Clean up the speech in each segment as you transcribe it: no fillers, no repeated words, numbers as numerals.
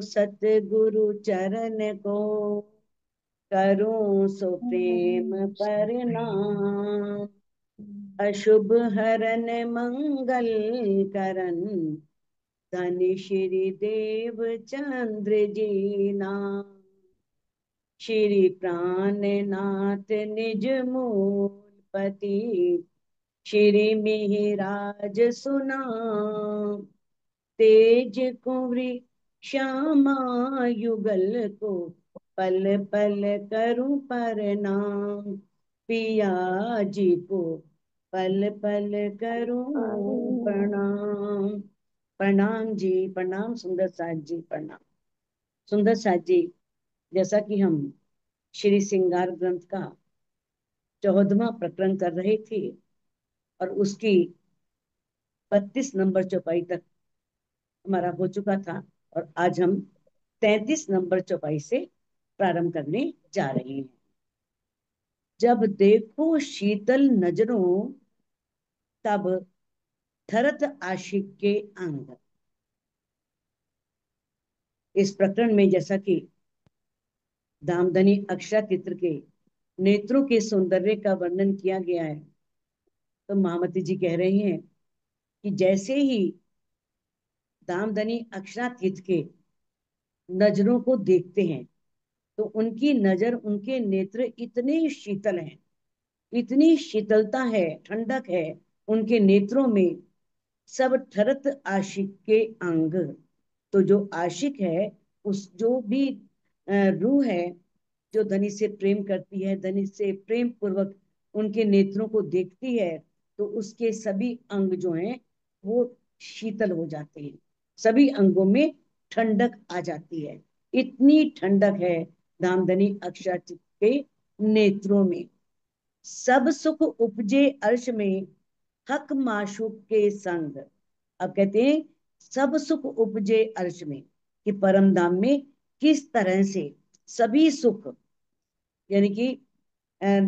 सतगुरु चरण को, करूं सो प्रेम प्रणाम। अशुभ हरन मंगल करन, धन श्री देव चंद्र जी नाम। श्री प्राणनाथ निज मूल पति, श्री मिहिराज सुनाम। तेज कुंवरी श्यामा युगल को, पल पल करूं प्रणाम। पिया जी को पल पल करूं प्रणाम। प्रणाम जी, प्रणाम सुंदर साथ जी, प्रणाम सुंदर साथ जी। जैसा कि हम श्री श्रृंगार ग्रंथ का 14वां प्रकरण कर रहे थे और उसकी 32 नंबर चौपाई तक हमारा हो चुका था, और आज हम 33 नंबर चौपाई से प्रारंभ करने जा रहे हैं। जब देखो शीतल नजरों, तब थरथ आशिक के अंग। इस प्रकरण में जैसा कि दामदनी अक्षाचित्र के नेत्रों के सौंदर्य का वर्णन किया गया है, तो महामती जी कह रहे हैं कि जैसे ही दामदनी अक्षरातीत के नजरों को देखते हैं, तो उनकी नजर, उनके नेत्र इतने शीतल हैं, इतनी शीतलता है, ठंडक है उनके नेत्रों में। सब ठरत आशिक के अंग। तो जो आशिक है, उस जो भी रूह है, जो धनी से प्रेम करती है, धनी से प्रेम पूर्वक उनके नेत्रों को देखती है, तो उसके सभी अंग जो हैं वो शीतल हो जाते हैं, सभी अंगों में ठंडक आ जाती है। इतनी ठंडक है दामदनी अक्षराचित के नेत्रों में। सब सुख उपजे अर्श में, हक माशूक के संग। अब कहते हैं सब सुख उपजे अर्श में, कि परम धाम में किस तरह से सभी सुख, यानी कि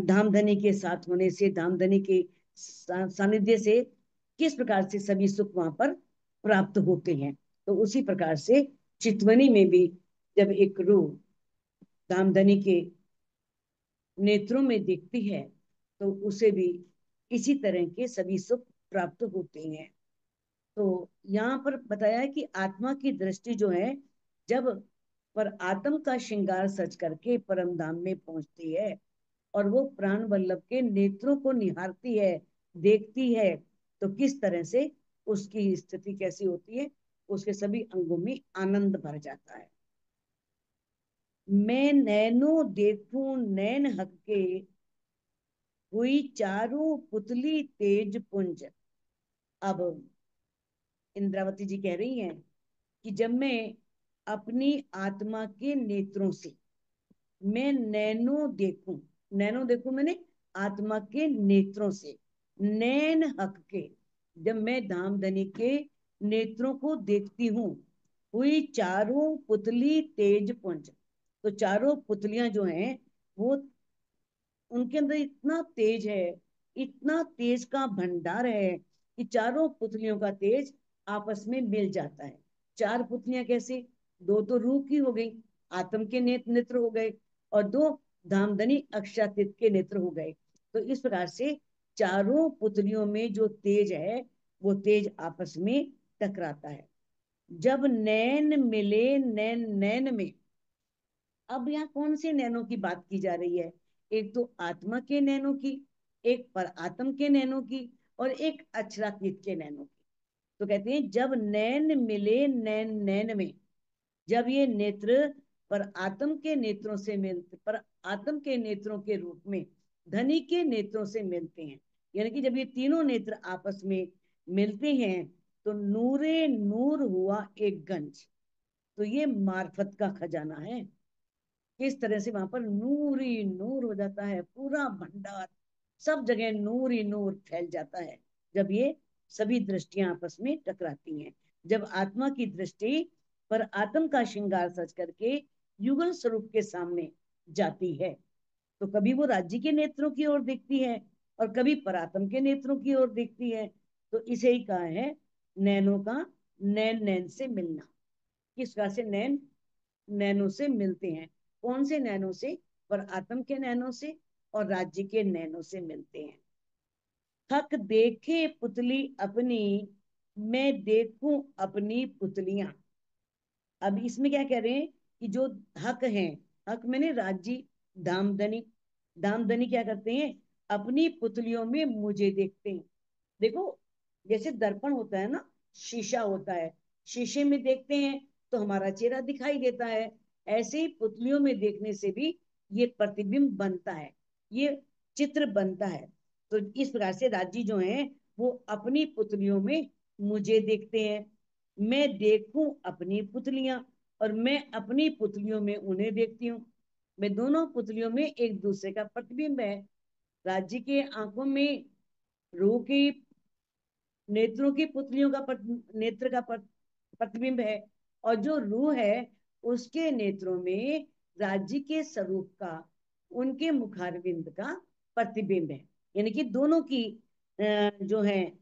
धामधनी के साथ होने से, धामधनी के सानिध्य से किस प्रकार से सभी सुख वहां पर प्राप्त होते हैं। तो उसी प्रकार से चितवनी में भी जब एक रूह धामधनी के नेत्रों में दिखती है, तो उसे भी इसी तरह के सभी सुख प्राप्त होते हैं। तो यहाँ पर बताया है कि आत्मा की दृष्टि जो है, जब पर आत्म का श्रृंगार सच करके परम धाम में पहुंचती है, और वो प्राण वल्लभ के नेत्रों को निहारती है, देखती है, तो किस तरह से उसकी स्थिति कैसी होती है, उसके सभी अंगों में आनंद भर जाता है। मैं नैनो देखूं नैन हक के, हुई चारों पुतली तेज पुंज। अब इंद्रावती जी कह रही हैं कि जब मैं अपनी आत्मा के नेत्रों से मैं नैनो देखूं, नैनो देखूं मैंने आत्मा के नेत्रों से, नैन हक के, जब मैं धामधनी के नेत्रों को देखती हूँ, हुई चारों पुतली तेज पुंज। तो चारों पुतलियां जो हैं वो, उनके अंदर इतना तेज है, इतना तेज का भंडार है कि चारों पुतलियों का तेज आपस में मिल जाता है। चार पुतलियां कैसे? दो तो रूह की हो गई, आत्म के नेत्र हो गए, और दो धामधनी अक्षातीत के नेत्र हो गए। तो इस प्रकार से चारों पुतलियों में जो तेज है, वो तेज आपस में टकराता है। जब नैन मिले नैन नैन में। अब यहाँ कौन से नैनों की बात की जा रही है? एक तो आत्मा के नैनों की, एक पर आत्म के नैनों की, और एक अक्षरातीत के नैनों की। तो कहते हैं जब नैन मिले नैन नैन में, जब ये नेत्र पर आत्म के नेत्रों से मिलते, पर आत्म के नेत्रों के रूप में धनी के नेत्रों से मिलते हैं, यानी कि जब ये तीनों नेत्र आपस में मिलते हैं, तो नूरे नूर हुआ एक गंज। तो ये मार्फत का खजाना है। किस तरह से वहां पर नूर ही नूर हो जाता है, पूरा भंडार, सब जगह नूर ही नूर फैल जाता है जब ये सभी दृष्टियां आपस में टकराती हैं। जब आत्मा की दृष्टि पर आत्म का श्रृंगार सच करके युगल स्वरूप के सामने जाती है, तो कभी वो राज्य के नेत्रों की ओर देखती है, और कभी परात्म के नेत्रों की ओर देखती है। तो इसे ही कहा है नैनों का नैन नैन से मिलना। किस प्रकार से नैन नैनों से मिलते हैं। कौन से नैनों से? पर आत्म के नैनों से और राज्य के नैनों से मिलते हैं। हक देखे पुतली अपनी, मैं देखूं अपनी पुतलियां। अब इसमें क्या कह रहे हैं कि जो हक हैं, हक मैंने राज्य, दामदनी, दामदनी क्या करते हैं? अपनी पुतलियों में मुझे देखते हैं। देखो, जैसे दर्पण होता है ना, शीशा होता है, शीशे में देखते हैं तो हमारा चेहरा दिखाई देता है। ऐसे ही पुतलियों में देखने से भी ये प्रतिबिंब बनता है, ये चित्र बनता है। तो इस प्रकार से राजी जो है वो अपनी पुतलियों में मुझे देखते हैं। मैं देखूं अपनी पुतलियां और मैं अपनी पुतलियों में उन्हें देखती हूँ। मैं दोनों पुतलियों में एक दूसरे का प्रतिबिंब है। राज्य के आंखों में रूह की, नेत्रों की पुतलियों का नेत्र का प्रतिबिंब है, और जो रूह है उसके नेत्रों में राज्य के स्वरूप का, उनके मुखारविंद का प्रतिबिंब है। यानी कि दोनों की जो है,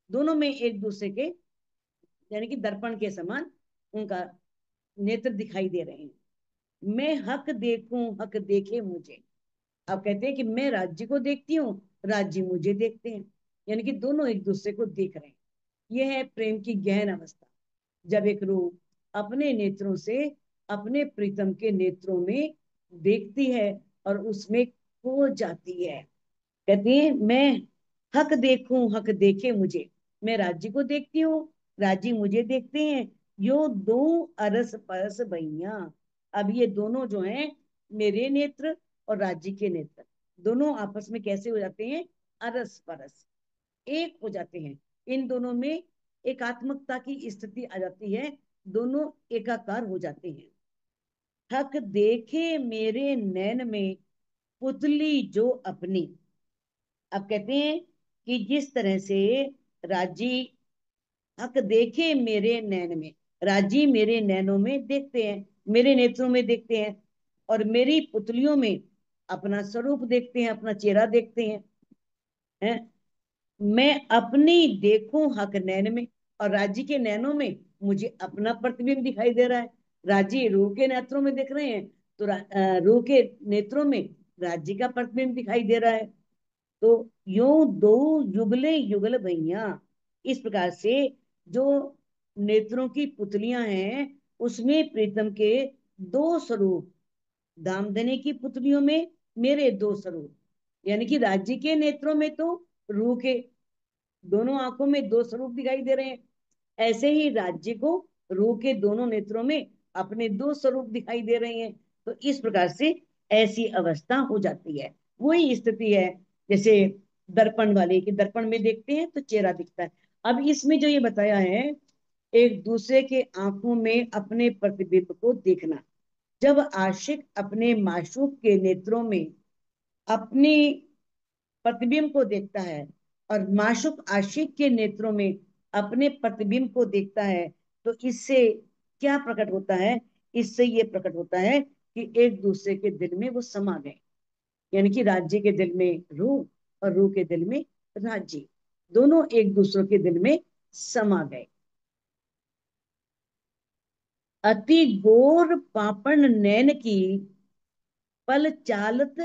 दोनों में एक दूसरे के, यानी कि दर्पण के समान उनका नेत्र दिखाई दे रहे हैं। मैं हक देखूं, हक देखे मुझे। अब कहते हैं कि मैं राज्य को देखती हूँ, राज्य मुझे देखते हैं, यानी कि दोनों एक दूसरे को देख रहे हैं। यह है प्रेम की गहन अवस्था, जब एक रूह अपने नेत्रों से अपने प्रीतम के नेत्रों में देखती है और उसमें खो जाती है। कहती है मैं हक देखूं, हक देखे मुझे। मैं राज्य को देखती हूँ, राज्य मुझे देखते हैं। यो दो अरस परस भैया। अब ये दोनों जो हैं, मेरे नेत्र और राज्य के नेत्र, दोनों आपस में कैसे हो जाते हैं? अरस परस, एक हो जाते हैं। इन दोनों में एकात्मकता की स्थिति आ जाती है, दोनों एकाकार हो जाते हैं। हक देखे मेरे नैन में पुतली जो अपनी। अब कहते हैं कि जिस तरह से राजी हक देखे मेरे नैन में, राजी मेरे नैनों में देखते हैं, मेरे नेत्रों में देखते हैं, और मेरी पुतलियों में अपना स्वरूप देखते हैं, अपना चेहरा देखते हैं, हैं? मैं अपनी देखूं हक नैन में, और राजी के नैनों में मुझे अपना प्रतिबिंब दिखाई दे रहा है। राजी रूह के नेत्रों में देख रहे हैं तो रूह के नेत्रों में राजी का प्रतिबिंब दिखाई दे रहा है। तो यो दो युगले युगल भैया, इस प्रकार से जो नेत्रों की पुतलियां हैं उसमें प्रीतम के दो स्वरूप, दामदनी की पुतलियों में मेरे दो स्वरूप, यानी कि राज्य के नेत्रों में तो रूह के दोनों आंखों में दो स्वरूप दिखाई दे रहे हैं, ऐसे ही राज्य को रूह के दोनों नेत्रों में अपने दो स्वरूप दिखाई दे रहे हैं। तो इस प्रकार से ऐसी अवस्था हो जाती है। वही स्थिति है जैसे दर्पण वाले की, दर्पण में देखते हैं तो चेहरा दिखता है। अब इसमें जो ये बताया है, एक दूसरे के आंखों में अपने प्रतिबिंब को देखना। जब आशिक अपने माशूक के नेत्रों में अपनी प्रतिबिंब को देखता है और माशूक आशिक के नेत्रों में अपने प्रतिबिंब को देखता है, तो इससे क्या प्रकट होता है? इससे ये प्रकट होता है कि एक दूसरे के दिल में वो समा गए, यानी कि राज्य के दिल में रूह और रूह के दिल में राज्य, दोनों एक दूसरे के दिल में समा गए। अति गोर पापण नैन की, पल चालत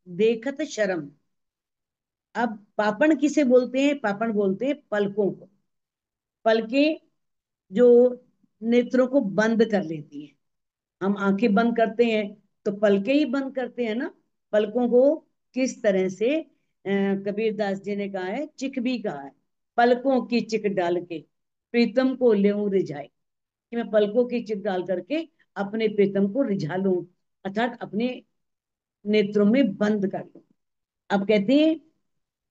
देखत शर्म। अब पापण किसे बोलते हैं? पापण बोलते हैं पलकों को। पलकें जो नेत्रों को बंद कर लेती हैं, हम आंखें बंद करते हैं तो पलकें ही बंद करते हैं ना। पलकों को किस तरह से कबीर दास जी ने कहा है, चिक भी कहा है, पलकों की चिक डाल के प्रीतम को लेऊं रिझाए, कि मैं पलकों की चिक डाल करके अपने प्रीतम को रिझा लूं, अर्थात अपने नेत्रों में बंद कर लूं। अब कहते हैं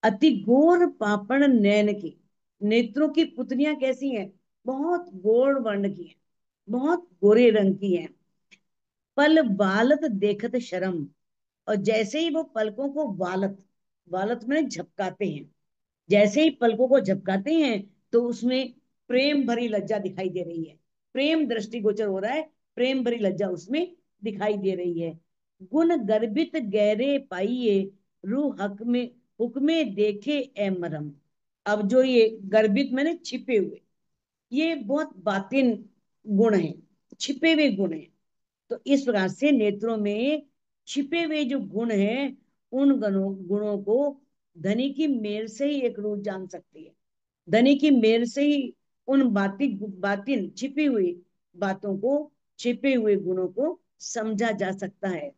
अति गोर पापण नैन की, नेत्रों की पुतलियां कैसी हैं? बहुत गोर वर्ण की हैं, बहुत गोरे रंग की हैं। पल बालत देखत शर्म, और जैसे ही वो पलकों को बालत, बालत में झपकाते हैं, जैसे ही पलकों को झपकाते हैं तो उसमें प्रेम भरी लज्जा दिखाई दे रही है, प्रेम दृष्टिगोचर हो रहा है, प्रेम भरी लज्जा उसमें दिखाई दे रही है। गुण गर्भित गहरे पाइये, रूह हक में हुक्मे देखे ए मरम। अब जो ये गर्भित मैंने छिपे हुए, ये बहुत बातिन गुण है, छिपे हुए गुण है। तो इस प्रकार से नेत्रों में छिपे हुए जो गुण हैं, उन गुणों को धनी की मेल से ही एक रूह जान सकती है। धनी की मेल से ही उन बातिन छिपी हुई बातों को, छिपे हुए गुणों को समझा जा सकता है।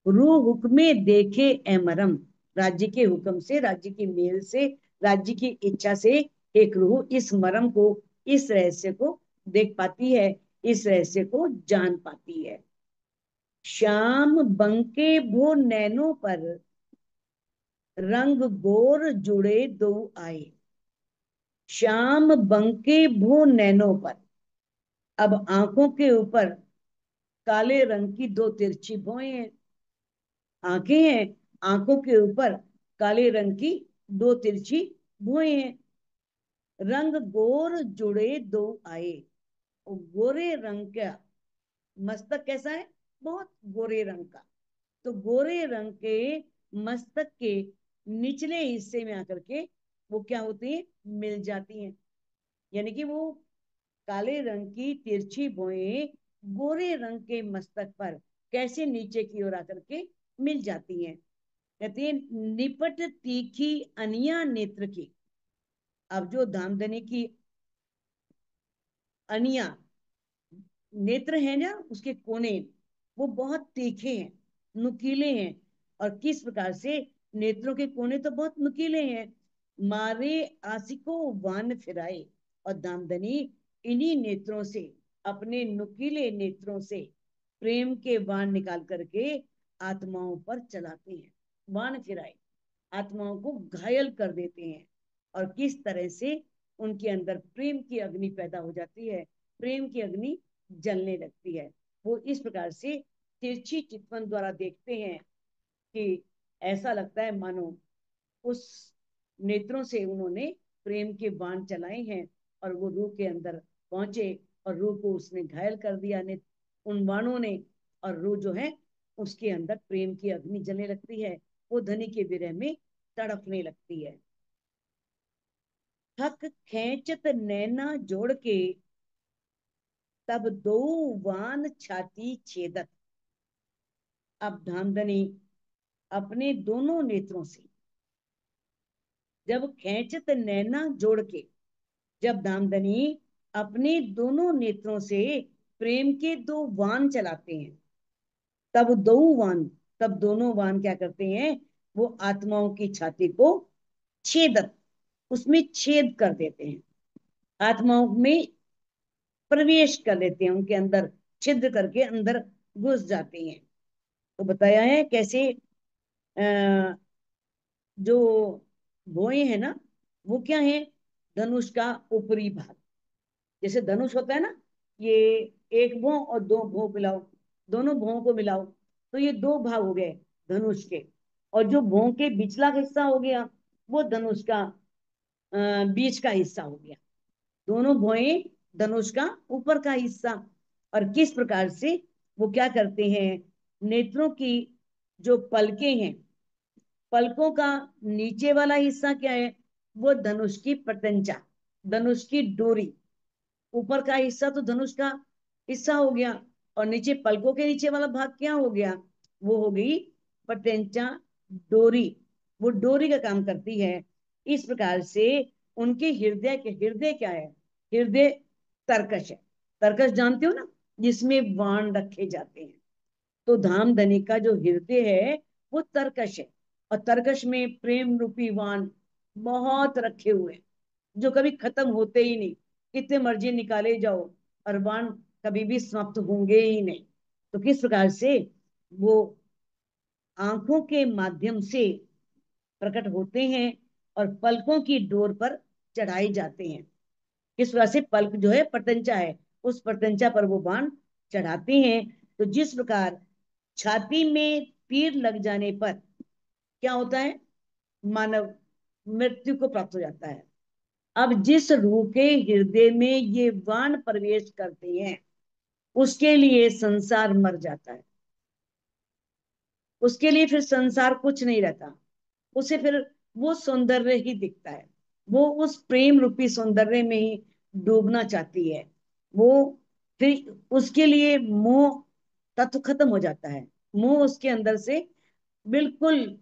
रूह हुक्मे देखे एमरम, राज्य के हुक्म से, राज्य की मेल से, राज्य की इच्छा से एक रूह इस मरम को, इस रहस्य को देख पाती है, इस रहस्य को जान पाती है। श्याम बंके भो नैनों पर रंग गोर जुड़े दो आए। श्याम बंके भो नैनों पर, अब आंखों के ऊपर काले रंग की दो तिरछी भौएं हैं। आंखें हैं, आंखों के ऊपर काले रंग की दो तिरछी भुएं हैं। रंग गोर जुड़े दो आए, और गोरे रंग का मस्तक कैसा है? बहुत गोरे रंग का। तो गोरे रंग के मस्तक के निचले हिस्से में आकर के वो क्या होती है? मिल जाती हैं। यानी कि वो काले रंग की तिरछी भुएं गोरे रंग के मस्तक पर कैसे नीचे की ओर आकर के मिल जाती हैं। कहते हैं निपट तीखी अनिया नेत्र की। अब जो धामधनी की अनिया नेत्र है ना, उसके कोने वो बहुत तीखे हैं, नुकीले हैं। और किस प्रकार से? नेत्रों के कोने तो बहुत नुकीले हैं। मारे आसिको वान फिराए, और दामदनी इन्हीं नेत्रों से, अपने नुकीले नेत्रों से प्रेम के वाण निकाल करके आत्माओं पर चलाते हैं। वाण फिराए, आत्माओं को घायल कर देते हैं। और किस तरह से उनके अंदर प्रेम की अग्नि पैदा हो जाती है, प्रेम की अग्नि जलने लगती है। वो इस प्रकार से तिरछी चितवन द्वारा देखते हैं कि ऐसा लगता है मानो उस नेत्रों से उन्होंने प्रेम के बाण चलाए हैं, और वो रूह के अंदर पहुंचे, और रूह को उसने घायल कर दिया उन बाणों ने। और रूह जो है उसके अंदर प्रेम की अग्नि जलने लगती है, वो धनी के विरह में तड़पने लगती है। थक खेचत नैना जोड़ के तब दो वान छाती छेदत। अब धामधनी अपने दोनों नेत्रों से जब खेचत नैना जोड़ के, जब धामधनी अपने दोनों नेत्रों से प्रेम के दो वान चलाते हैं, तब दो वान, तब दोनों वान क्या करते हैं? वो आत्माओं की छाती को छेदत, उसमें छेद कर देते हैं, आत्माओं में प्रवेश कर लेते हैं, उनके अंदर छिद्र करके अंदर घुस जाते हैं। तो बताया है कैसे आ, जो भौएं है ना, वो क्या है? धनुष का ऊपरी भाग। जैसे धनुष होता है ना, ये एक भौं और दो भौं मिलाओ, दोनों भौं को मिलाओ तो ये दो भाग हो गए धनुष के। और जो भौं के बिचला हिस्सा हो गया, वो धनुष का बीच का हिस्सा हो गया। दोनों भौएं धनुष का ऊपर का हिस्सा। और किस प्रकार से वो क्या करते हैं? नेत्रों की जो पलकें हैं, पलकों का नीचे वाला हिस्सा क्या है? वो धनुष की पतंचा, धनुष की डोरी। ऊपर का हिस्सा तो धनुष का हिस्सा हो गया, और नीचे पलकों के नीचे वाला भाग क्या हो गया? वो हो गई पटेंचा, डोरी। वो डोरी का काम करती है। इस प्रकार से उनके हृदय क्या है? हृदय तरकश है। तरकश जानते हो ना, जिसमें बाण रखे जाते हैं। तो धामधनी का जो हृदय है वो तरकश है, और तरकश में प्रेम रूपी बाण बहुत रखे हुए हैं, जो कभी खत्म होते ही नहीं। कितने मर्जी निकाले जाओ, और बाण कभी भी समाप्त होंगे ही नहीं। तो किस प्रकार से वो आंखों के माध्यम से प्रकट होते हैं, और पलकों की डोर पर चढ़ाए जाते हैं। किस प्रकार से पल्क जो है पतंचा है, उस पतंचा पर वो बाण चढ़ाते हैं। तो जिस प्रकार छाती में तीर लग जाने पर क्या होता है? मानव मृत्यु को प्राप्त हो जाता है। अब जिस रूह के हृदय में ये बाण प्रवेश करते हैं, उसके लिए संसार मर जाता है। उसके लिए फिर संसार कुछ नहीं रहता। उसे फिर वो सौंदर्य ही दिखता है। वो उस प्रेम रूपी सौंदर्य में ही डूबना चाहती है। वो फिर उसके लिए मोह तत्व खत्म हो जाता है, मोह उसके अंदर से बिल्कुल,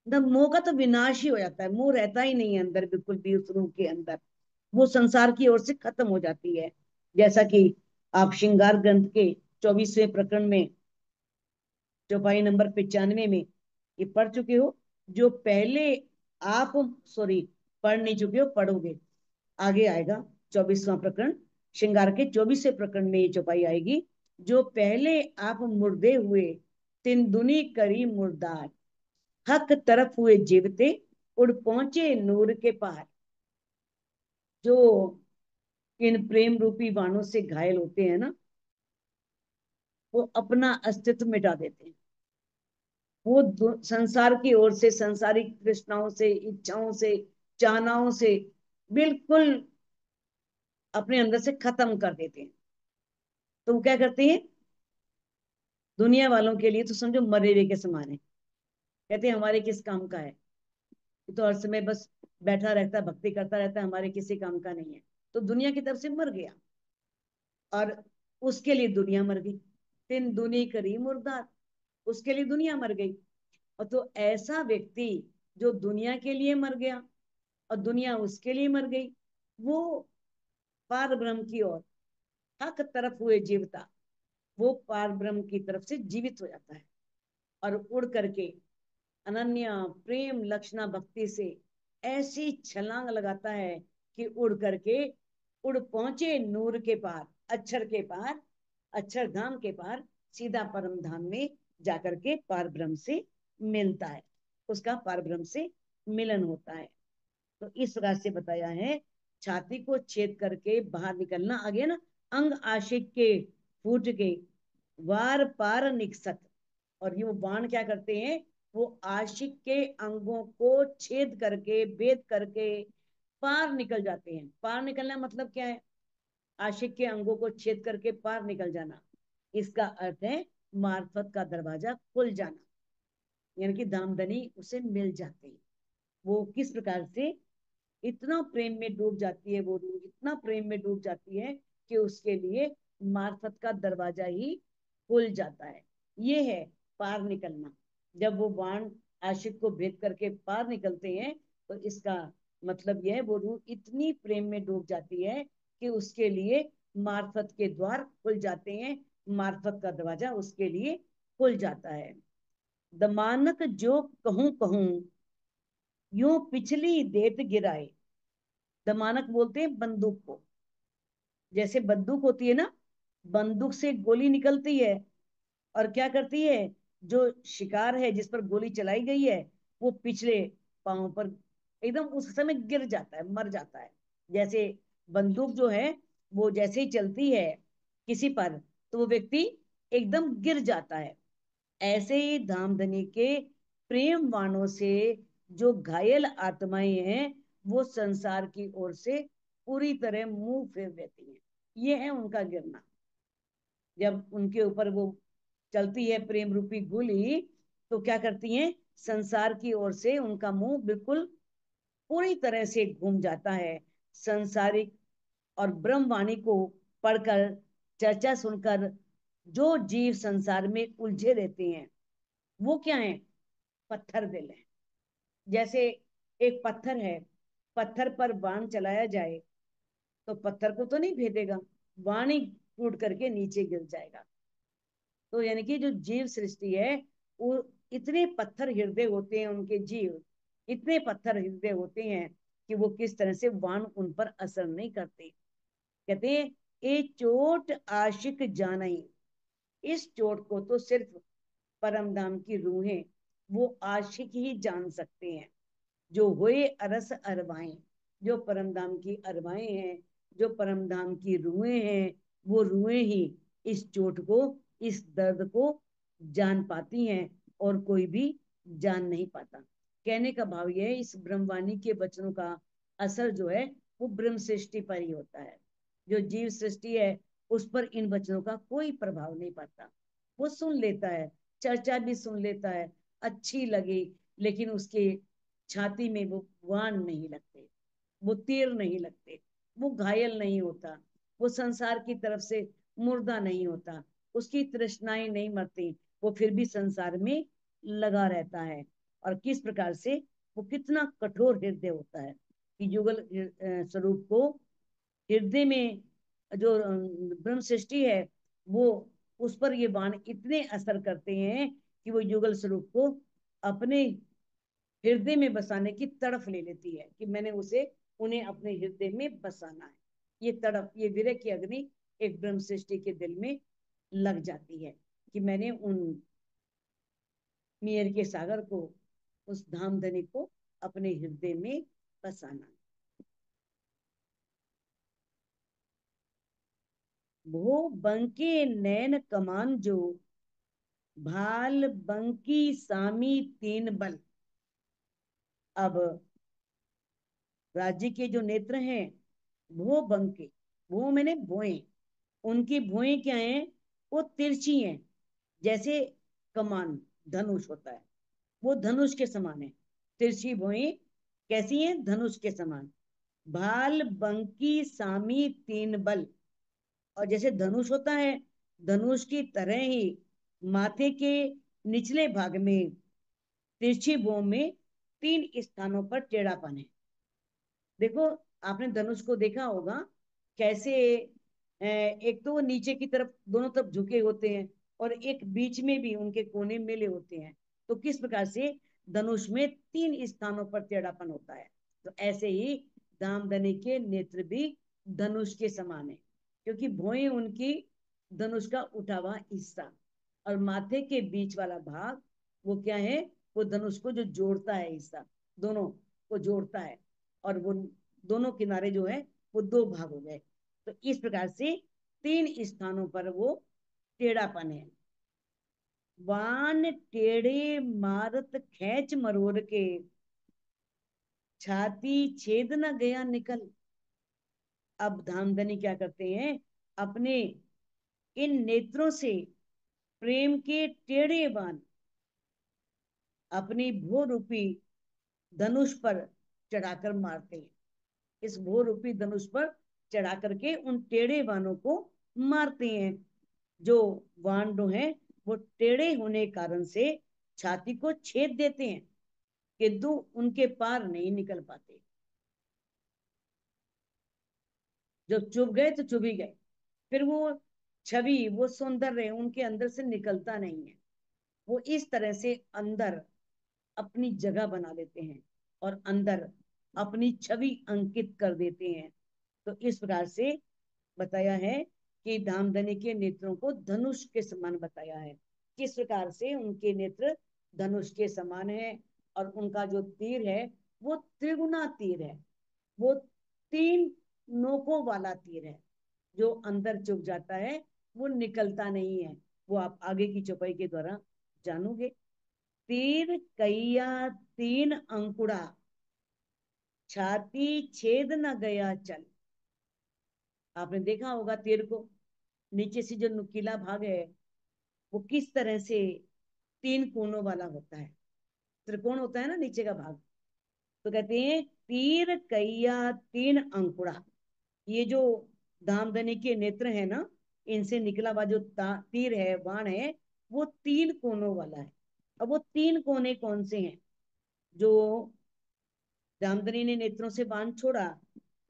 मोह का तो विनाश ही हो जाता है, मोह रहता ही नहीं है अंदर बिल्कुल भी, उस रूह के अंदर वो संसार की ओर से खत्म हो जाती है। जैसा कि आप श्रृंगार ग्रंथ के 24वें प्रकरण में चौपाई नंबर 95 में ये पढ़ चुके हो। जो पहले आप, सॉरी, पढ़ नहीं चुके हो, पढ़ोगे, आगे आएगा 24वां प्रकरण, श्रृंगार के 24वें प्रकरण में ये चौपाई आएगी। जो पहले आप मुर्दे हुए, तिन दुनी करी मुर्दार, हक तरफ हुए जीवते, उड़ पहुंचे नूर के पार। जो इन प्रेम रूपी बाणों से घायल होते हैं ना, वो अपना अस्तित्व मिटा देते हैं। वो संसार की ओर से, संसारिक तृष्णाओं से, इच्छाओं से, चाहनाओं से बिल्कुल अपने अंदर से खत्म कर देते हैं। तो वो क्या करते हैं, दुनिया वालों के लिए तो समझो मरे हुए के समान है। कहते हैं हमारे किस काम का है, ये तो हर समय बस बैठा रहता है, भक्ति करता रहता है, हमारे किसी काम का नहीं है। तो दुनिया की तरफ से मर गया, और उसके लिए दुनिया मर गई। तीन दुनी करी मुर्दार, उसके लिए दुनिया मर गई। और तो ऐसा व्यक्ति जो दुनिया के लिए मर गया और दुनिया उसके लिए मर गई, वो पार ब्रह्म की ओर हक तरफ हुए जीवता, वो पार ब्रह्म की तरफ से जीवित हो जाता है और उड़ करके अनन्या प्रेम लक्षणा भक्ति से ऐसी छलांग लगाता है कि उड़ करके, उड़ पहुंचे नूर के पार, अक्षर के पार, अक्षर धाम के पार, सीधा परम धाम में जाकर के पार ब्रह्म से मिलता है, उसका पार ब्रह्म से मिलन होता है। तो इस प्रकार से बताया है, छाती को छेद करके बाहर निकलना, आ गया ना, अंग आशिक के फूट के वार पार निकसत। और ये वो बाण क्या करते हैं, वो आशिक के अंगों को छेद करके, भेद करके पार निकल जाते हैं। पार निकलना मतलब क्या है, आशिक के अंगों को छेद करके पार निकल जाना, इसका अर्थ है मार्फत का दरवाजा खुल जाना, यानी कि दामदनी उसे मिल जाती है। वो किस प्रकार से, इतना प्रेम में डूब जाती है वो रूह, इतना प्रेम में डूब जाती है कि उसके लिए मार्फत का दरवाजा ही खुल जाता है। ये है पार निकलना। जब वो बाण आशिक को भेद करके पार निकलते हैं, तो इसका मतलब यह है वो रूह इतनी प्रेम में डूब जाती है कि उसके लिए मार्फत के द्वार खुल जाते हैं, मार्फत का दरवाजा उसके लिए खुल जाता है। दमानक जो कहूं कहूं, यूं पिछली देत गिराए। दमानक बोलते हैं बंदूक को। जैसे बंदूक होती है ना, बंदूक से गोली निकलती है और क्या करती है, जो शिकार है जिस पर गोली चलाई गई है, वो पिछले पांव पर एकदम उस समय गिर जाता है, मर जाता है। जैसे बंदूक जो है, वो जैसे ही चलती है किसी पर, तो वो व्यक्ति एकदम गिर जाता है। ऐसे ही धामधनी के प्रेम वाणों से जो घायल आत्माएं हैं, वो संसार की ओर से पूरी तरह मुंह फेर देती हैं। ये है उनका गिरना। जब उनके ऊपर वो चलती है प्रेम रूपी गोली, तो क्या करती हैं, संसार की ओर से उनका मुंह बिल्कुल पूरी तरह से घूम जाता है। संसारिक और ब्रह्मवाणी को पढ़कर, चर्चा सुनकर जो जीव संसार में उलझे रहते हैं, वो क्या है, पत्थर दिल है। जैसे एक पत्थर है, पत्थर पर बाण चलाया जाए तो पत्थर को तो नहीं भेदेगा, बाण ही टूट करके नीचे गिर जाएगा। तो यानी कि जो जीव सृष्टि है, वो इतने पत्थर हृदय होते हैं, उनके जीव इतने पत्थर हृदय होते हैं कि वो किस तरह से बाण उन पर असर नहीं करते। कहते हैं ए चोट आशिक जान, इस चोट को तो सिर्फ परम धाम की रूहें, वो आशिक ही जान सकते हैं। जो हुए अरस अरवाएं, जो परम धाम की अरवाएं हैं, जो परम धाम की रूहें हैं, वो रूहें ही इस चोट को, इस दर्द को जान पाती हैं, और कोई भी जान नहीं पाता। कहने का भाव यह है, इस ब्रह्मवाणी के वचनों का असर जो है, वो ब्रह्म सृष्टि पर ही होता है। जो जीव सृष्टि है, उस पर इन वचनों का कोई प्रभाव नहीं पड़ता। वो सुन लेता है, चर्चा भी सुन लेता है, अच्छी लगी, लेकिन उसके छाती में वो वाण नहीं लगते, वो तीर नहीं लगते, वो घायल नहीं होता, वो संसार की तरफ से मुर्दा नहीं होता, उसकी तृष्णाएं नहीं मरती, वो फिर भी संसार में लगा रहता है। और किस प्रकार से वो कितना कठोर हृदय होता है कि युगल स्वरूप को हृदय में जो ब्रह्म सृष्टि है, वो उस पर ये बाण इतने असर करते हैं कि वो युगल स्वरूप को अपने हृदय में बसाने की तड़फ ले लेती है कि मैंने उसे उन्हें अपने हृदय में बसाना है। ये तड़फ, ये विरह की अग्नि एक ब्रह्म सृष्टि के दिल में लग जाती है कि मैंने उन मेयर के सागर को, उस धामधनी को अपने हृदय में बसाना। वो बंके नैन कमान जो, भाल बंकी सामी तीन बल। अब राज्य के जो नेत्र हैं वो बंके, वो मैंने भुएं, उनकी भुएं क्या है, वो तिरछी हैं, जैसे कमान धनुष होता है, वो धनुष के समान है। तिरछी भुएं कैसी हैं, धनुष के समान। भाल बंकी सामी तीन बल, और जैसे धनुष होता है, धनुष की तरह ही माथे के निचले भाग में तिरछी भुओं में तीन स्थानों पर टेढ़ापन है। देखो, आपने धनुष को देखा होगा कैसे, एक तो वो नीचे की तरफ दोनों तरफ झुके होते हैं, और एक बीच में भी उनके कोने मिले होते हैं। तो किस प्रकार से धनुष में तीन स्थानों पर टेढ़ापन होता है, तो ऐसे ही दामदनी के नेत्र भी धनुष के समान है, क्योंकि भौएं उनकी धनुष का उठा हुआ हिस्सा, और माथे के बीच वाला भाग वो क्या है, वो धनुष को जो जोड़ता है हिस्सा, दोनों को जोड़ता है, और वो दोनों किनारे जो है वो दो भाग हो गए। तो इस प्रकार से तीन स्थानों पर वो टेढ़ापन है। वान टेढ़े मारत खैच मरोड़ के, छाती छेद न गया निकल। अब धामधनी क्या करते हैं, अपने इन नेत्रों से प्रेम के टेढ़े बाण अपनी भू रूपी धनुष पर चढ़ाकर मारते हैं। इस भू रूपी धनुष पर चढ़ा करके उन टेढ़े बाणों को मारते हैं। जो बाण जो है वो टेढ़े होने कारण से छाती को छेद देते हैं, किंतु उनके पार नहीं निकल पाते। जब चुभ गए तो चुभ ही गए, फिर वो छवि, वो सौंदर्य उनके अंदर से निकलता नहीं है। वो इस तरह से अंदर अपनी जगह बना लेते हैं और अंदर अपनी छवि अंकित कर देते हैं। तो इस प्रकार से बताया है कि धामधनी के नेत्रों को धनुष के समान बताया है। किस प्रकार से उनके नेत्र धनुष के समान है, और उनका जो तीर है वो त्रिगुणा तीर है, वो तीन नोकों वाला तीर है, जो अंदर चुभ जाता है वो निकलता नहीं है। वो आप आगे की चौपाई के द्वारा जानोगे। तीर कैया तीन अंकुड़ा, छाती छेद न गया चल। आपने देखा होगा तीर को, नीचे से जो नुकीला भाग है वो किस तरह से तीन कोनों वाला होता है, त्रिकोण होता है ना नीचे का भाग। तो कहते हैं तीर कैया तीन अंकुड़ा, ये जो दामदनी के नेत्र है ना, इनसे निकला हुआ जो तीर है, बाण है, वो तीन कोनों वाला है। अब वो तीन कोने कौन से हैं, जो दामदनी ने नेत्रों से बाण छोड़ा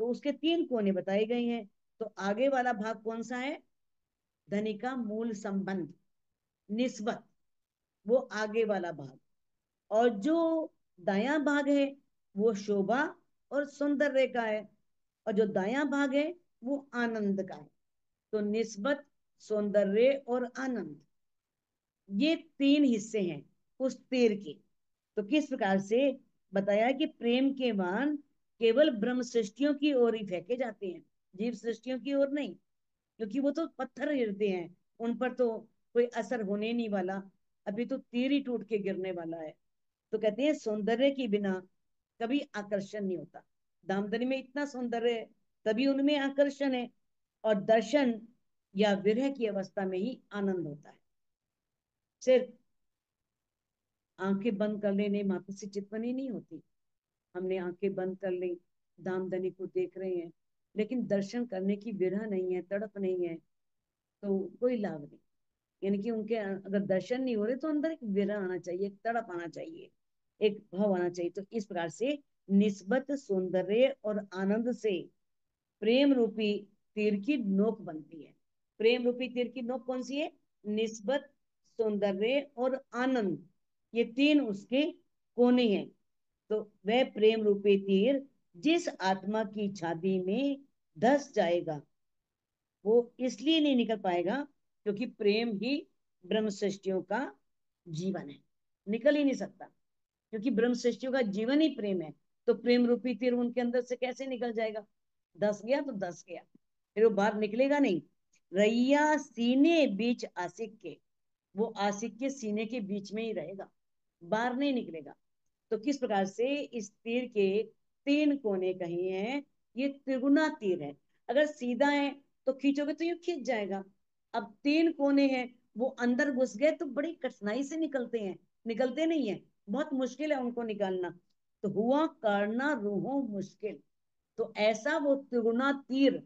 तो उसके तीन कोने बताए गए हैं। तो आगे वाला भाग कौन सा है, धनी का मूल संबंध, निस्बत, वो आगे वाला भाग। और जो दायां भाग है वो शोभा और सौंदर्य का है, और जो दायां भाग है वो आनंद का है। तो निस्बत, सौंदर्य और आनंद, ये तीन हिस्से हैं उस तीर के। तो किस प्रकार से बताया कि प्रेम के बाण केवल ब्रह्म सृष्टियों की ओर ही फेंके जाते हैं, जीव सृष्टियों की ओर नहीं, क्योंकि वो तो पत्थर गिरते हैं, उन पर तो कोई असर होने नहीं वाला, अभी तो तीर ही टूट के गिरने वाला है। तो कहते हैं सौंदर्य के बिना कभी आकर्षण नहीं होता। दामदनी में इतना सौंदर्य है तभी उनमें आकर्षण है, और दर्शन या विरह की अवस्था में ही आनंद होता है। सिर्फ आंखें बंद कर लेने मात्र से चितवनी नहीं होती। हमने आंखें बंद कर ली, दामदनी को देख रहे हैं, लेकिन दर्शन करने की विरह नहीं है, तड़प नहीं है, तो कोई लाभ नहीं। यानी कि उनके अगर दर्शन नहीं हो रहे तो अंदर एक विरह आना चाहिए, एक तड़प आना चाहिए, एक भाव आना चाहिए। तो इस प्रकार से निस्बत सौंदर्य और आनंद से प्रेम रूपी तीर की नोक बनती है। प्रेम रूपी तीर की नोक कौन सी है? निस्बत, सौंदर्य और आनंद, ये तीन उसके कोने हैं। तो वह प्रेम रूपी तीर जिस आत्मा की छाती में धस जाएगा वो इसलिए नहीं निकल पाएगा क्योंकि प्रेम ही ब्रह्म सृष्टियों का जीवन है, निकल ही नहीं सकता। क्योंकि ब्रह्म सृष्टियों का जीवन ही प्रेम है, तो प्रेम रूपी तीर उनके अंदर से कैसे निकल जाएगा? दस गया तो दस गया, फिर वो बाहर निकलेगा नहीं। रैया सीने बीच आशिक के, वो आशिक के सीने के बीच में ही रहेगा, बाहर नहीं निकलेगा। तो किस प्रकार से इस तीर के तीन कोने कहे हैं? ये त्रिगुणा तीर है। अगर सीधा है तो खींचोगे तो ये खींच जाएगा। अब तीन कोने हैं, वो अंदर घुस गए तो बड़ी कठिनाई से निकलते हैं, निकलते नहीं है, बहुत मुश्किल है उनको निकालना। तो हुआ करना रूहों मुश्किल। तो ऐसा वो त्रिगुणा तीर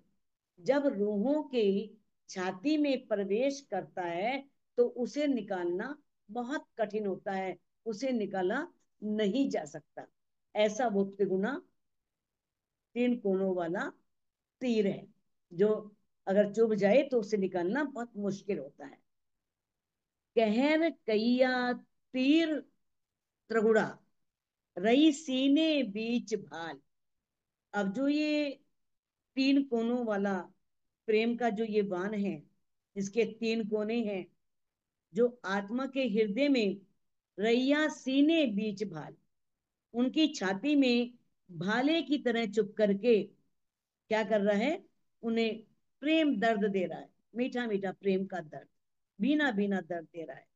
जब रूहों की छाती में प्रवेश करता है तो उसे निकालना बहुत कठिन होता है, उसे निकाला नहीं जा सकता। ऐसा वो त्रिगुणा तीन कोनों वाला तीर है जो अगर चुभ जाए तो उसे निकालना बहुत मुश्किल होता है। कहर कैया तीर त्रिगुणा रई सीने बीच भाल। अब जो ये तीन कोनों वाला प्रेम का जो ये बाण है, जिसके तीन कोने हैं, जो आत्मा के हृदय में रैया सीने बीच भाल, उनकी छाती में भाले की तरह चुप करके क्या कर रहा है? उन्हें प्रेम दर्द दे रहा है, मीठा मीठा प्रेम का दर्द, बीना बीना दर्द दे रहा है।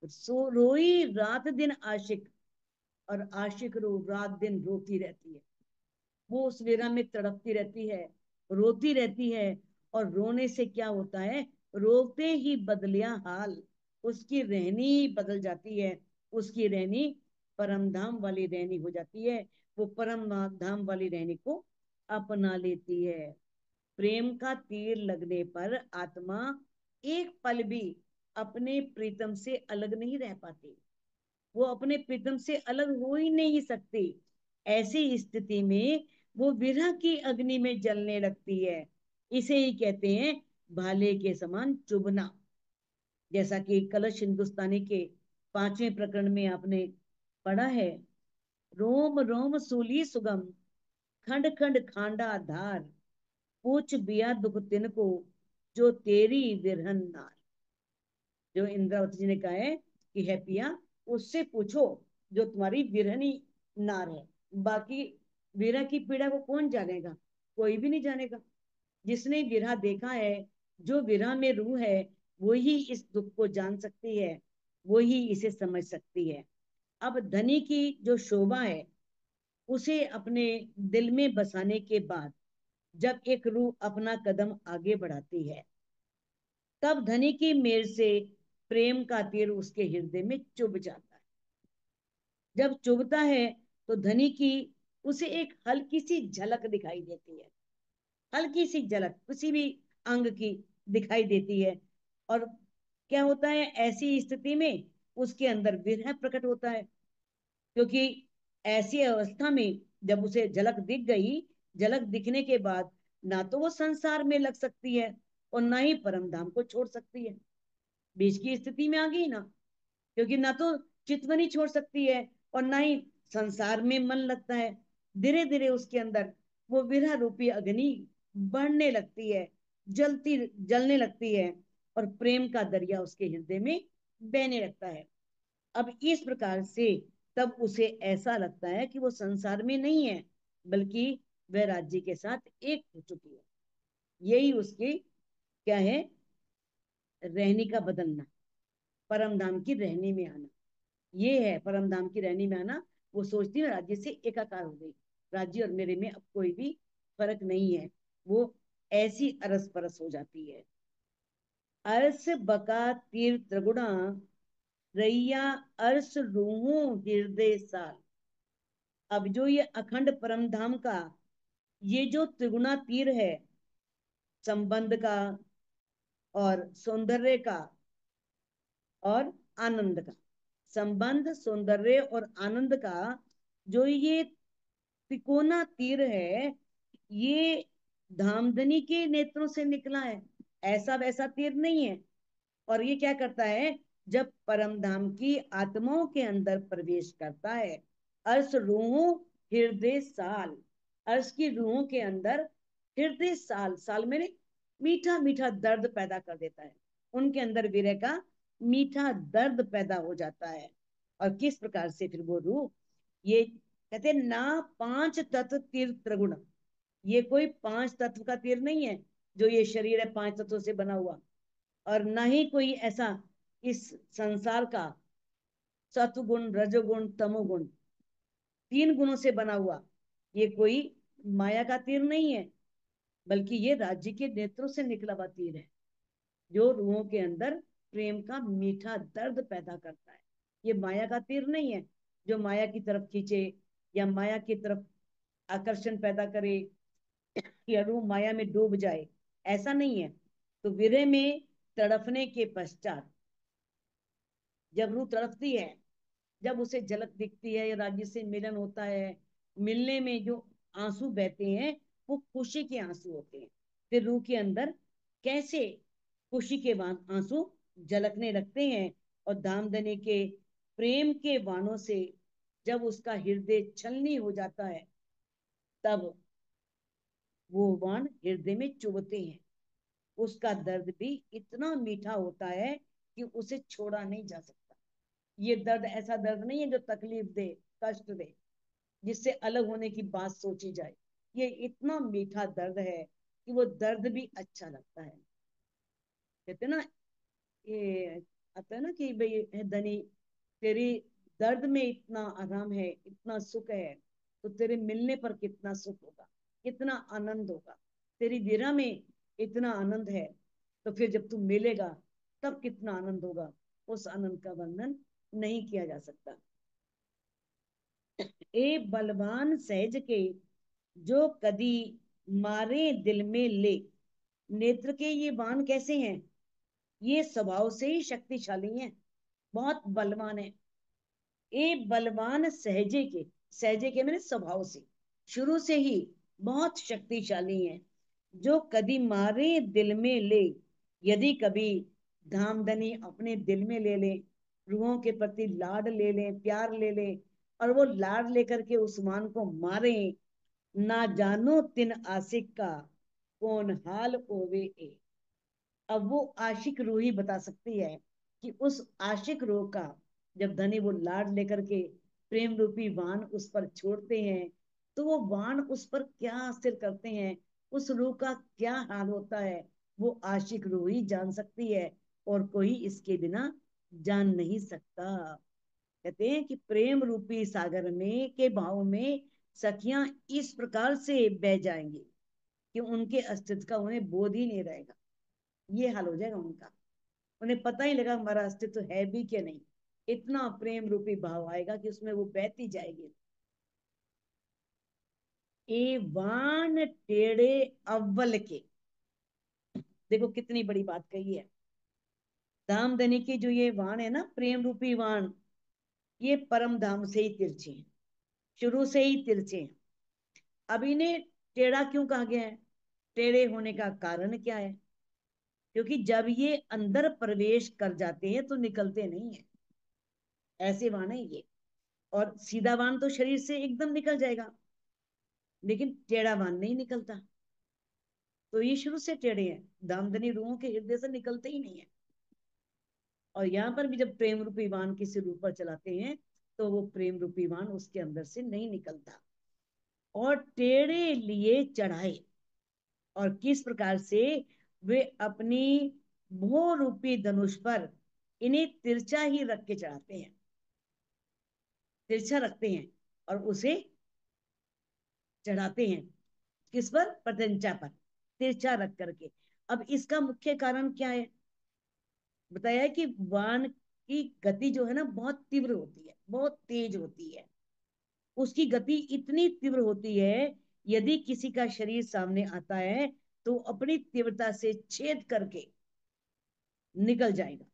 सो रोई रात दिन आशिक, और आशिक रो रात दिन रोती रहती है। वो उस वेरा में तड़पती रहती है, रोती रहती है। और रोने से क्या होता है? रोते ही बदलिया हाल, उसकी रहनी बदल जाती है। उसकी रहनी परम धाम वाली रहनी हो जाती है, वो परम धाम वाली रहनी को अपना लेती है। प्रेम का तीर लगने पर आत्मा एक पल भी अपने प्रीतम से अलग नहीं रह पाती, वो अपने प्रीतम से अलग हो ही नहीं सकती। ऐसी स्थिति में वो विरह की अग्नि में जलने लगती है। इसे ही कहते हैं भाले के समान चुभना। जैसा कि कलश हिंदुस्तानी के पांचवें प्रकरण में आपने पढ़ा है, रोम रोम सूली सुगम, खंड खंड खांडा धार, पूछ बिया दुख तिनको, जो तेरी विरहन नार। जो इंद्रावती जी ने कहा है कि है पिया, उससे पूछो जो तुम्हारी विरहनी नार है। बाकी विरह की पीड़ा को कौन जानेगा? कोई भी नहीं जानेगा। जिसने विरह देखा है, जो विरह में रूह है, वो ही इस दुख को जान सकती है, वो ही इसे समझ सकती है। अब धनी की जो शोभा है उसे अपने दिल में बसाने के बाद जब एक रूह अपना कदम आगे बढ़ाती है, तब धनी की मेर से प्रेम का तीर उसके हृदय में चुभ जाता है। जब चुभता है तो धनी की उसे एक हल्की सी झलक दिखाई देती है, हल्की सी झलक किसी भी अंग की दिखाई देती है। और क्या होता है ऐसी स्थिति में? उसके अंदर विरह प्रकट होता है। क्योंकि ऐसी अवस्था में जब उसे झलक दिख गई, झलक दिखने के बाद ना तो वो संसार में लग सकती है और ना ही परम धाम को छोड़ सकती है। बीच की स्थिति में आ गई ना, क्योंकि ना तो चितवनी छोड़ सकती है और ना ही संसार में मन लगता है। धीरे धीरे उसके अंदर वो विरह रूपी अग्नि बढ़ने लगती है, जलती जलने लगती है, और प्रेम का दरिया उसके हृदय में बहने लगता है। अब इस प्रकार से तब उसे ऐसा लगता है कि वो संसार में नहीं है, बल्कि वह राज्य के साथ एक हो चुकी है। यही उसकी क्या है? रहनी का बदलना, परम धाम की रहनी में आना। ये है परम धाम की रहनी में आना। वो सोचती है राज्य से एकाकार हो गई, राज्य और मेरे में अब कोई भी फर्क नहीं है। वो ऐसी अरस परस हो जाती है। अरस बका तीर त्रिगुणा रैया अर्श रूहों हृदय साल। अब जो ये अखंड परम धाम का ये जो त्रिगुणा तीर है, संबंध का, और सौंदर्य का और आनंद का संबंध, सौंदर्य और आनंद का जो ये तिकोना तीर है, ये धामधनी के नेत्रों से निकला है, ऐसा वैसा तीर नहीं है। और ये क्या करता है, जब परम धाम की आत्माओं के अंदर प्रवेश करता है, अर्श रूहों हृदय साल, अर्श की रूहों के अंदर हृदय साल, साल में मीठा मीठा दर्द पैदा कर देता है, उनके अंदर विरह का मीठा दर्द पैदा हो जाता है। और किस प्रकार से फिर वो रूह, ये कहते हैं ना पांच तत्व तीर त्रिगुण, ये कोई पांच तत्व का तीर नहीं है जो ये शरीर है पांच तत्वों से बना हुआ, और ना ही कोई ऐसा इस संसार का सत्वगुण रजोगुण तमोगुण तीन गुणों से बना हुआ, ये कोई माया का तीर नहीं है, बल्कि ये राज्य के नेत्रों से निकला हुआ तीर है, जो रूहों के अंदर प्रेम का मीठा दर्द पैदा करता है। ये माया का तीर नहीं है जो माया की तरफ खींचे या माया की तरफ आकर्षण पैदा करे या रूह माया में डूब जाए, ऐसा नहीं है। तो विरह में तड़पने के पश्चात जब रूह तड़पती है, जब उसे झलक दिखती है या राज्य से मिलन होता है, मिलने में जो आंसू बहते हैं वो खुशी के आंसू होते हैं। फिर रूह के अंदर कैसे खुशी के आंसू झलकने लगते हैं, और धामधनी के प्रेम के बाणों से जब उसका हृदय छलनी हो जाता है, तब वो बाण हृदय में चुभते हैं। उसका दर्द भी इतना मीठा होता है कि उसे छोड़ा नहीं जा सकता। ये दर्द ऐसा दर्द नहीं है जो तकलीफ दे, कष्ट दे, जिससे अलग होने की बात सोची जाए। ये इतना मीठा दर्द है कि वो दर्द भी अच्छा लगता है। कहते ना, ये आता है ना कि भाई धनी, तेरी दर्द में इतना आराम है, इतना सुख है, तो तेरे मिलने पर कितना सुख होगा, कितना आनंद होगा। तेरी विरह में इतना आनंद है, तो फिर जब तू मिलेगा तब कितना आनंद होगा, उस आनंद का वर्णन नहीं किया जा सकता। ए बलवान सहज के जो कदी मारे दिल में ले, नेत्र के ये बाण कैसे हैं, ये स्वभाव से ही शक्तिशाली हैं, बहुत बलवान है। ए बलवान सहजे के, सहजे के मैंने स्वभाव से, शुरू से ही बहुत शक्तिशाली हैं, जो कदी मारे दिल में ले, यदि कभी धामधनी अपने दिल में ले ले, रूहों के प्रति लाड ले ले, प्यार ले ले, और वो लाड लेकर के उस मान को मारे, ना जानो तिन आशिक का कौन हाल ओवे ए। अब वो आशिक रूह ही बता सकती है कि उस आशिक रूह का जब धनी वो लाड लेकर के प्रेम रूपी वाण उस पर छोड़ते हैं, तो वो वाण उस पर क्या असर करते हैं, उस रूह का क्या हाल होता है, वो आशिक रूह ही जान सकती है, और कोई इसके बिना जान नहीं सकता। कहते हैं कि प्रेम रूपी सागर में के भाव में सखियां इस प्रकार से बह जाएंगी कि उनके अस्तित्व का उन्हें बोध ही नहीं रहेगा। ये हाल हो जाएगा उनका, उन्हें पता ही लगा हमारा अस्तित्व है भी क्या नहीं। इतना प्रेम रूपी भाव आएगा कि उसमें वो बहती जाएगी। ए वान टेढ़े अव्वल के, देखो कितनी बड़ी बात कही है। धामधनी की जो ये वाण है ना, प्रेम रूपी वाण, ये परम धाम से ही तिरछे हैं, शुरू से ही तिरछे हैं। अब इन्हें टेढ़ा क्यों कहा गया है, टेढ़े होने का कारण क्या है, क्योंकि जब ये अंदर प्रवेश कर जाते हैं तो निकलते नहीं है, ऐसे वाण है ये। और सीधा बाण तो शरीर से एकदम निकल जाएगा, लेकिन टेढ़ा बाण नहीं निकलता। तो ये शुरू से टेढ़े हैं, दामदनी रूहों के हृदय से निकलते ही नहीं है। और यहाँ पर भी जब प्रेम रूपी बाण किसी रूप पर चलाते हैं, तो वो प्रेम रूपी बाण उसके अंदर से नहीं निकलता। और टेढ़े लिए चढ़ाए, और किस प्रकार से वे अपनी मोह रूपी धनुष पर इन्हें तिरछा ही रख के चढ़ाते हैं, तिरछा रखते हैं और उसे चढ़ाते हैं। किस पर, प्रत्यंचा पर, तिरछा रख करके। अब इसका मुख्य कारण क्या है, बताया कि बाण की गति जो है ना बहुत तीव्र होती है, बहुत तेज होती है। उसकी गति इतनी तीव्र होती है, यदि किसी का शरीर सामने आता है तो अपनी तीव्रता से छेद करके निकल जाएगा।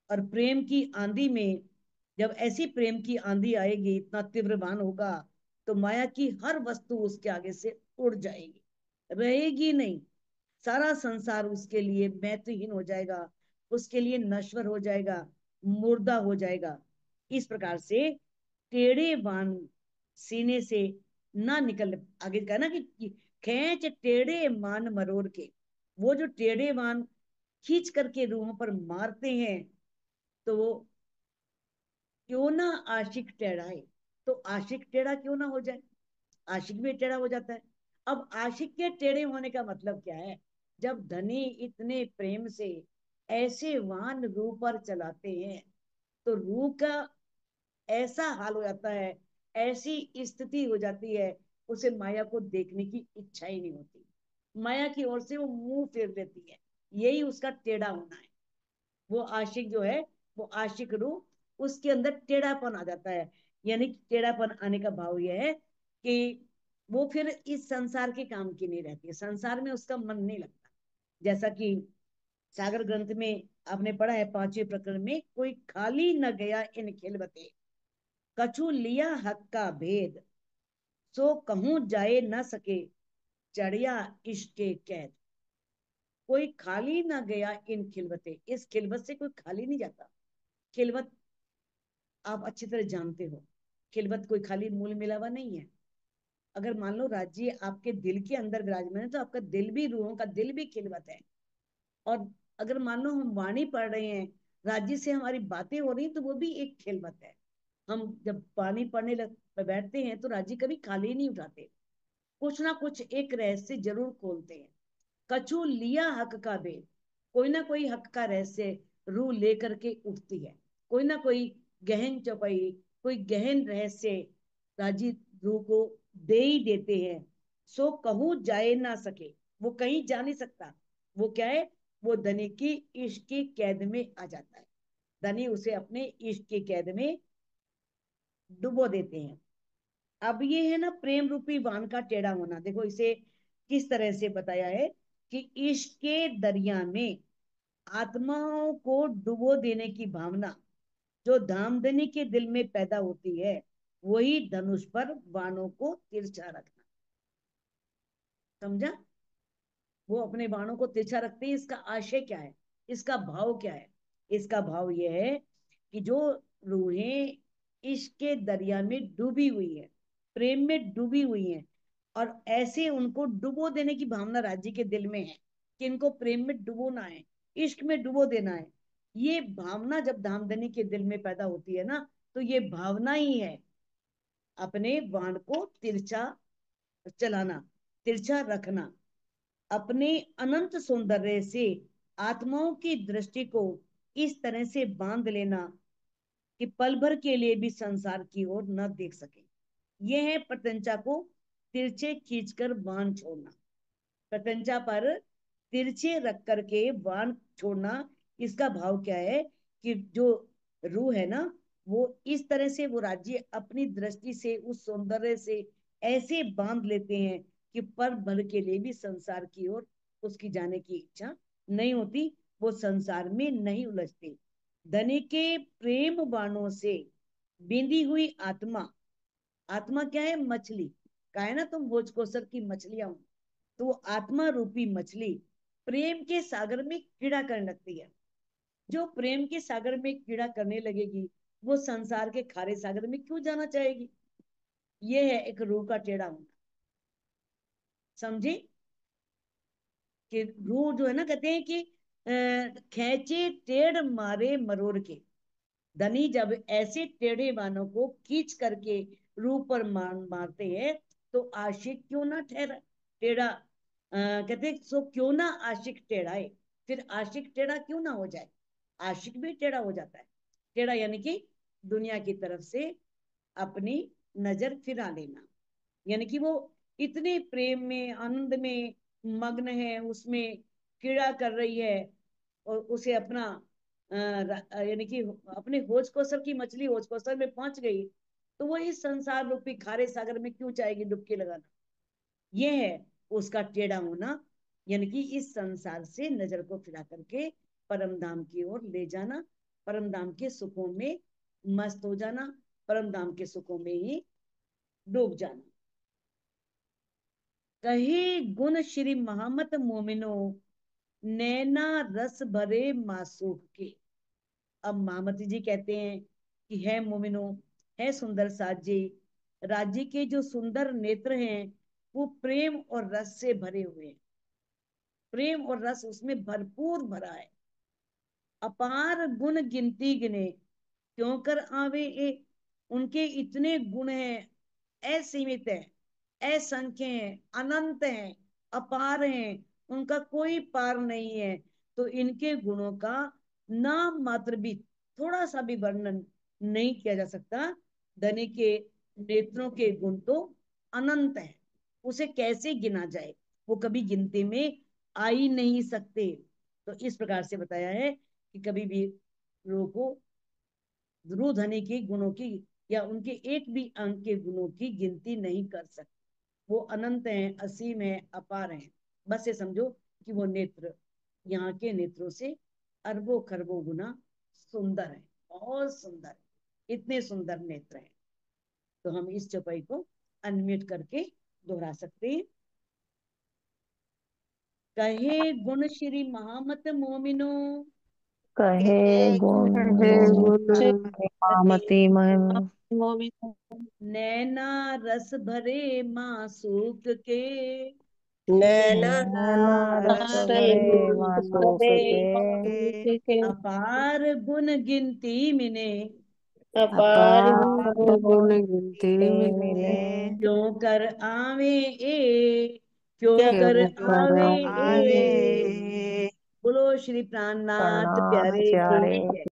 और प्रेम की आंधी में, जब ऐसी प्रेम की आंधी आएगी, इतना तीव्र बाण होगा, तो माया की हर वस्तु उसके आगे से उड़ जाएगी, रहेगी नहीं। सारा संसार उसके लिए महत्वहीन हो जाएगा, उसके लिए नश्वर हो जाएगा, मुर्दा हो जाएगा। इस प्रकार से टेढ़े बाण सीने से ना निकल, आगे कहा ना कि खेच टेढ़े मान मरोड़ के, वो जो टेढ़े बाण खींच करके रूहों पर मारते हैं, तो वो क्यों ना आशिक टेढ़ा है, तो आशिक टेढ़ा क्यों ना हो जाए, आशिक भी टेढ़ा हो जाता है। अब आशिक के टेढ़े होने का मतलब क्या है? जब धनी इतने प्रेम से ऐसे वाहन रूह पर चलाते हैं, तो रूह का ऐसा हाल हो जाता है, ऐसी स्थिति हो जाती है, उसे माया को देखने की इच्छा ही नहीं होती, माया की ओर से वो मुंह फेर लेती है। यही उसका टेढ़ा होना है। वो आशिक जो है, वो आशिक रूह, उसके अंदर टेढ़ापन आ जाता है। यानी टेढ़ापन आने का भाव यह है कि वो फिर इस संसार के काम की नहीं रहती है, संसार में उसका मन नहीं लगता। जैसा कि सागर ग्रंथ में आपने पढ़ा है, 5वें प्रकरण में, कोई खाली न गया इन खिलवते, कछु लिया हक का भेद, सो कहूं जाए न सके, चढ़िया इश्क के कैद। कोई खाली ना गया इन खिलवते, इस खिलवत से कोई खाली नहीं जाता। खिलवत आप अच्छी तरह जानते हो, खिलवत कोई खाली मूल मिलावा नहीं है। अगर मान लो राज्य आपके दिल के अंदर विराजमान है, तो आपका दिल भी, रूहों का दिल भी खिलवत है। और अगर मान लो हम वाणी पढ़ रहे हैं, राज्य से हमारी बातें हो रही, तो वो भी एक खिलवत है। हम जब वाणी पढ़ने लग बैठते हैं, तो राज्य कभी खाली नहीं उठाते, कुछ ना कुछ एक रहस्य जरूर खोलते हैं। कछु लिया हक का भेद, कोई ना कोई हक का रहस्य रूह लेकर के उठती है, कोई ना कोई गहन चौपाई, कोई गहन रहस्य राजी रूह को दे ही देते हैं। सो कहूं जाए ना सके, वो कहीं जा नहीं सकता। वो क्या है? वो धनी की इश्क की कैद में आ जाता है, धनी उसे अपने इश्क की कैद में डुबो देते हैं। अब ये है ना प्रेम रूपी बाण का टेढ़ा होना, देखो इसे किस तरह से बताया है कि इश्क के दरिया में आत्माओं को डुबो देने की भावना जो धामधनी के दिल में पैदा होती है, वही धनुष पर बाणों को तिरछा रखना। समझा? वो अपने बाणों को तिरछा रखते हैं, इसका आशय क्या है, इसका भाव क्या है? इसका भाव यह है कि जो रूहें इश्क के दरिया में डूबी हुई है, प्रेम में डूबी हुई है, और ऐसे उनको डुबो देने की भावना राज्य के दिल में है कि इनको प्रेम में डुबोना है, इश्क में डुबो देना है। ये भावना जब धामधनी के दिल में पैदा होती है ना, तो ये भावना ही है अपने बाण को तिरछा चलाना, तिरछा रखना, अपने अनंत सौंदर्य से आत्माओं की दृष्टि को इस तरह से बांध लेना कि पल भर के लिए भी संसार की ओर न देख सके। यह है प्रत्यंचा को तिरछे खींचकर बाण छोड़ना, प्रत्यंचा पर तिरछे रख करके बाण छोड़ना। इसका भाव क्या है कि जो रूह है ना, वो इस तरह से वो राज्य अपनी दृष्टि से उस सौंदर्य से ऐसे बांध लेते हैं कि पर भर के लिए भी संसार की ओर उसकी जाने की इच्छा नहीं होती, वो संसार में नहीं उलझते। धनी के प्रेम बाणों से बिंदी हुई आत्मा, आत्मा क्या है? मछली। कहा है ना तुम भोज कोसर की मछलियां हो, तो वो आत्मा रूपी मछली प्रेम के सागर में कीड़ा करने लगती है। जो प्रेम के सागर में कीड़ा करने लगेगी, वो संसार के खारे सागर में क्यों जाना चाहेगी? ये है एक रूह का टेढ़ा होना। समझे? कि रूह जो है ना, कहते हैं कि खेचे टेढ़ मारे मरोड़ के, धनी जब ऐसे टेढ़े बाणों को खींच करके रूह पर मारते हैं, तो आशिक क्यों ना ठहरा टेढ़ा, कहते सो क्यों ना आशिक टेढ़ा है, फिर आशिक टेढ़ा क्यों ना हो जाए? आशिक भी टेढ़ा हो जाता है। टेढ़ा यानी कि दुनिया की तरफ से अपनी नजर फिरा लेना, यानी कि वो इतने प्रेम में, आनंद में मग्न है, उसमें कीड़ा कर रही है, और उसे अपना यानी कि अपने होज कोसर की मछली होज कोसर में पहुंच गई, तो वो इस संसार रूपी खारे सागर में क्यों चाहेगी डुबकी लगाना? ये है उसका टेढ़ा होना, यानी कि इस संसार से नजर को फिरा करके परम धाम की ओर ले जाना, परम धाम के सुखों में मस्त हो जाना, परम धाम के सुखों में ही डूब जाना। कहे गुण श्री महामत मोमिनो, नैना रस भरे मासूक के। अब महामती जी कहते हैं कि है मोमिनो, है सुंदर साजे, राज्य के जो सुंदर नेत्र हैं वो प्रेम और रस से भरे हुए हैं, प्रेम और रस उसमें भरपूर भरा है। अपार गुण गिनती गिने, क्यों कर आवे ए, उनके इतने गुण हैं, असीमित है, असंख्य है, अनंत है, अपार है, उनका कोई पार नहीं है। तो इनके गुणों का नाम मात्र भी, थोड़ा सा भी वर्णन नहीं किया जा सकता। धनी के नेत्रों के गुण तो अनंत है, उसे कैसे गिना जाए, वो कभी गिनती में आ ही नहीं सकते। तो इस प्रकार से बताया है कि कभी भी लोगों को ध्रुव धनी के गुणों की या उनके एक भी अंग के गुणों की गिनती नहीं कर सकते। वो अनंत हैं, असीम है, अपार हैं। बस ये समझो कि वो नेत्र यहाँ के नेत्रों से अरबों खरबों गुना सुंदर है, बहुत सुंदर, इतने सुंदर नेत्र हैं। तो हम इस चौपाई को अनम्यूट करके दोहरा सकते हैं। कहे गुण श्री महामत मोमिनो, कहे गुण हे गुण महामती महिमा, मोमिनो, नैना रस भरे मासूक के, नैना नैना रस रस भरे मासूक भरे के, के, अपार गुण गिनती मिने, अपार अपार गुण गुण गिनती मिले, मिले, क्यों कर आवे ए, क्यों क्यों कर कर आवे आवे ए। बोलो श्री प्राणनाथ प्रणाम प्यारे की प्यारे जय।